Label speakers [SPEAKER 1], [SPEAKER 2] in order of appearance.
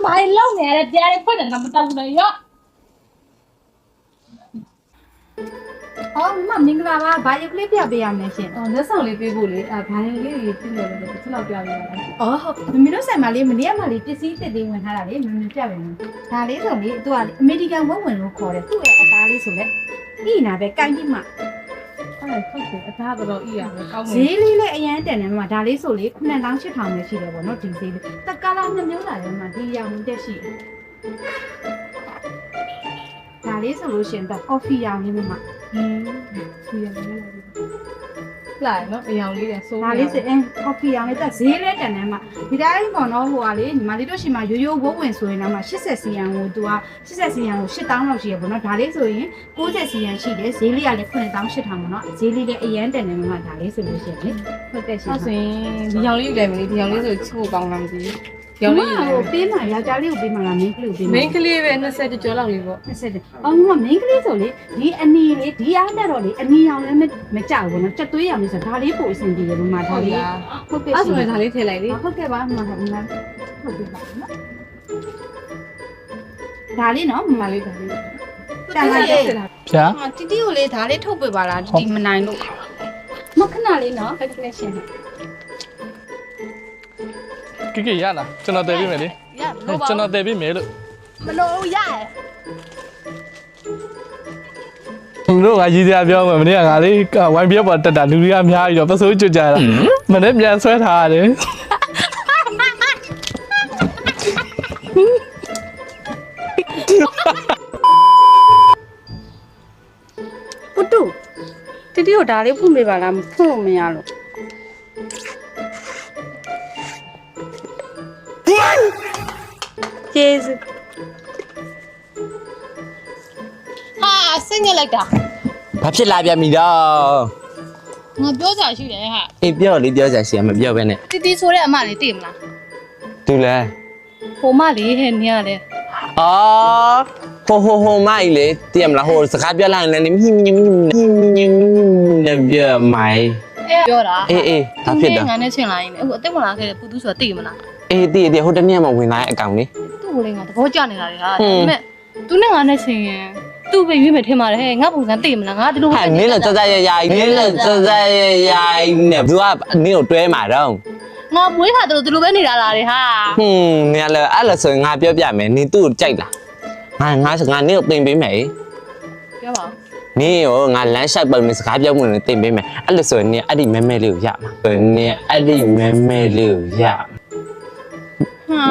[SPEAKER 1] 많이 나오네. 대아리 폰은 너무 따구나요.
[SPEAKER 2] 민규가 바이오 클립ပြပေးရမယ်ရှင်
[SPEAKER 1] လက်ဆောင်လေးပေးဖို့လေဘာရင်လေးတွေပြင်လို့လည်းဒီလောက်ပြရအောင်
[SPEAKER 2] ဟုတ်မမီတို့ဆိုင်မှာလေးမနေ့ကမှလေးပစ္စည်းတစ်သေးဝင်ထားတာလေမမီပြပေးမယ်ဒါလေးဆိုလေသူကအမေရိကန်ဝက်ဝင်လို့ခေါ်တယ်သူ့ရဲ့အသားလေးဆိုလေဤနာပဲကိုင်းပြီးမှ
[SPEAKER 1] အဲ့ဟုတ်တယ်အသားကတော့ဤရမယ်ကောင်း
[SPEAKER 2] ဈေးလေးလည်းအရန်တန်တယ်မှာဒါလေးဆိုလေ9800ပဲရှိတယ်ပေါ့နော်ဒီဈေးလေးတက်ကလာ2မျိုးလာတယ်မှာဒီရောင်တက်ရှိတယ်ဒါလေးဆိုလို့ရှင်တော့ coffee ရောင်လေးမှာ
[SPEAKER 1] စီရမယ်လာနော်အယောင်လေးတွေစိုး
[SPEAKER 2] ဒါလေးစcoffee ရောင်လေးတက်ဈေးလဲတန်တယ်မှာဒီတိုင်းပေါ့နော်ဟိုကလေညီမလေးတို့ရှိမှာရိုးရိုးဝဝင်ဆိုရင်တော့မှ80စီယံကိုသူက80စီယံကို8000လောက်ရှိရပေါ့နော်ဒါလေးဆိုရင်90စီယံရှိတယ်ဈေးလေးကလည်း9800ပေါ့နော်ဈေးလေးလည်းအရန်တန်တယ်မှာဒါလေးဆိုလို့ရှိရင်လေဟုတ်တယ်ရှင်
[SPEAKER 1] အဲ့ဆိုရင်ဒီယောင်လေးယူလိုက်မယ်လေဒီယောင်လေးဆိုချို့ကောင်းလားမသိဘူးယောင်လေးယူလိုက်
[SPEAKER 2] ပေးမှာယောက်ျားလေးကိုပေးမှာလားမင်းကလေးကိုပေးမှာ
[SPEAKER 1] မင်းကလေးပဲ20ကျော်လောက်လေးပေါ့
[SPEAKER 2] 20အော်မမင်းကလေးဆိုလေဒီအနီလေးဒီအားတက်တော့လေအနီရောင်လည်းမကြောက်ဘူးနော်ချက်သွေးရောင်လေးဆိုဒါလေးပို့အဆင်ပြေတယ်လို့မှာဒါလေးဟုတ်ကဲ့
[SPEAKER 1] အဲ့ဆိုရင်ဒါလေးထည့်လိုက်လေ
[SPEAKER 2] ဟုတ်ကဲ့ပါမဟုတ်ဘူးလားဟုတ်ကဲ့ပါနော်ဒါလေးနော်မမလေးဒါလေးတန်လိုက်ရဲ့
[SPEAKER 3] ဖြာ
[SPEAKER 2] တီတီကိုလေဒါလေးထုတ်ပေးပါလားတီတီမနိုင်လို့မခဏလေးနော်အဲ့ဒီရှင်
[SPEAKER 3] ကိရလားကျွန်တော်တည်ပြီးမယ်လေကျွန်တော်တည်ပြီးမယ်လို့
[SPEAKER 1] မလို့ရရဲ့
[SPEAKER 3] တို့ကရည်စရာပြောမယ်မနေ့ကငါလေးဝိုင်းပြက်ပေါ်တက်တာလူတွေကများပြီးတော့ပစိုးကျွတ်ကြတာမနေ့ပြန်ဆွဲထားရတယ်
[SPEAKER 2] ပုတူတီတီကိုဒါလေးဖွင့်ပေးပါလားဖွင့်လို့မရလို့ကျေးဇူး
[SPEAKER 1] ဟာစိတ်ညစ်လိုက်တာ
[SPEAKER 4] ဘာဖြစ်လာပြန်ပြီတော့
[SPEAKER 1] ငါပြောကြရှိတယ်ဟာ
[SPEAKER 4] အေးပြောလေးပြောကြရှိရမပြောပဲနဲ့
[SPEAKER 1] တီတီဆိုတဲ့အမလေးသိမလား
[SPEAKER 4] သူလဲ
[SPEAKER 1] ဟိုမလေးဟဲ့နင်ရတယ်
[SPEAKER 4] အော်ဟိုမိုက်လေတည်မလားဟိုစကားပြောလိုက်ရင်လည်းမြင်းနဲ့ပြောမိုင်
[SPEAKER 1] ပြောတာ
[SPEAKER 4] အေးဘာဖြစ်တာ
[SPEAKER 1] ငါနဲ့ချင်းလာရင်အခုအသက်ဝင်လာခဲ့တဲ့ပူတူးဆိုတာသိမလား
[SPEAKER 4] အေးတည်ဟိုတနေ့မှဝင်လာတဲ့အကောင်လေး
[SPEAKER 1] သူ့ကိုလည်းငါသဘောကျနေတာလေဟာဒါပေမဲ့သူနဲ့ငါနဲ့ချင်းရင်သူ့ပဲရွေးမယ်ထင်ပါတယ်ဟဲ့ငါပုံစံသိမလားငါဒီလို
[SPEAKER 4] ဟာနင်းလည်းစစရရနင်းလည်းစစရရနဲ့သူကနင်းကိုတွဲမှာတော့
[SPEAKER 1] ငါမွေးခါတို့ဒီလိုပဲနေတာလားလေဟာ
[SPEAKER 4] နင်းလည်းအဲ့လိုဆိုရင်ငါပြောပြမယ်နင်းသူ့ကိုကြိုက်လားငါနင်းကိုတင်ပေးမယ်
[SPEAKER 1] ပြောပါဦး
[SPEAKER 4] နင်းရောငါလမ်းလျှောက်ပုံနဲ့စကားပြောမှုနဲ့တင်ပေးမယ်အဲ့လိုဆိုရင်နင်းအဲ့ဒီမဲမဲလေးကိုရမှာနင်းအဲ့ဒီမဲမဲလေးကိုရ
[SPEAKER 1] ဟာ